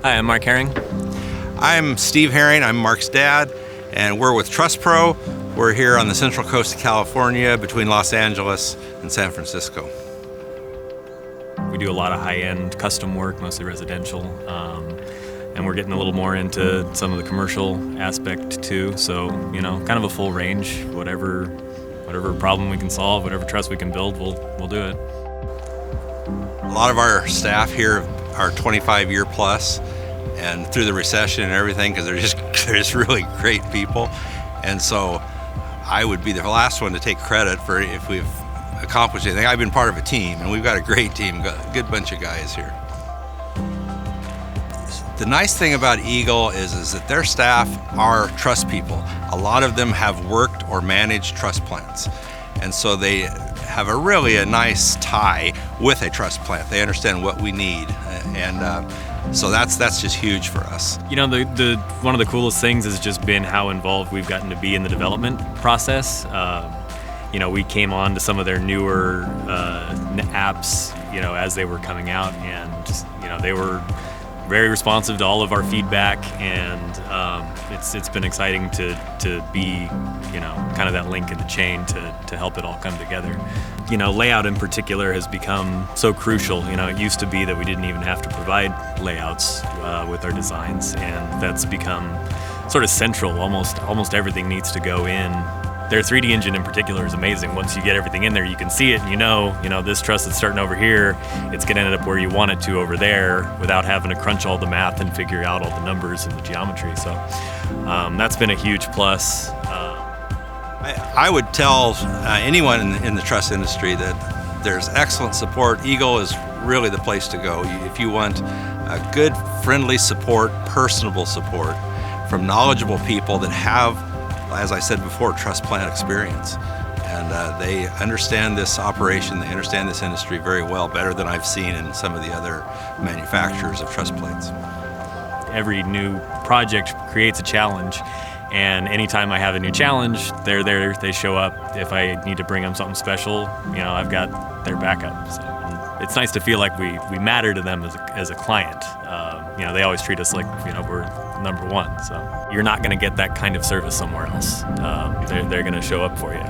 Hi, I'm Mark Herring. I'm Steve Herring, I'm Mark's dad, and we're with TrusPro. We're here on the central coast of California between Los Angeles and San Francisco. We do a lot of high-end custom work, mostly residential, and we're getting a little more into some of the commercial aspect too. So, kind of a full range. Whatever problem we can solve, whatever truss we can build, we'll do it. A lot of our staff here are 25-year plus, and through the recession and everything, because they're just really great people. And so I would be the last one to take credit for if we've accomplished anything. I've been part of a team, and we've got a great team, got a good bunch of guys here. The nice thing about Eagle is that their staff are truss people. A lot of them have worked or managed truss plants, and so they have a nice tie with a truss plant. They understand what we need, and so that's just huge for us. The one of the coolest things has just been how involved we've gotten to be in the development process. We came on to some of their newer apps, as they were coming out, and they were very responsive to all of our feedback, and it's been exciting to be kind of that link in the chain to help it all come together. Layout in particular has become so crucial. It used to be that we didn't even have to provide layouts with our designs, and that's become sort of central. Almost everything needs to go in. Their 3D engine in particular is amazing. Once you get everything in there, you can see it, and this truss that's starting over here, it's gonna end up where you want it to over there without having to crunch all the math and figure out all the numbers and the geometry. So that's been a huge plus. I would tell anyone in the truss industry that there's excellent support. Eagle is really the place to go. If you want a good, friendly support, personable support from knowledgeable people that have, as I said before, truss plant experience. And they understand this operation, they understand this industry very well, better than I've seen in some of the other manufacturers of truss plates. Every new project creates a challenge, and anytime I have a new challenge, they're there, they show up. If I need to bring them something special, I've got their backup. So it's nice to feel like we matter to them as a client. They always treat us like we're number one. So you're not going to get that kind of service somewhere else. They're going to show up for you.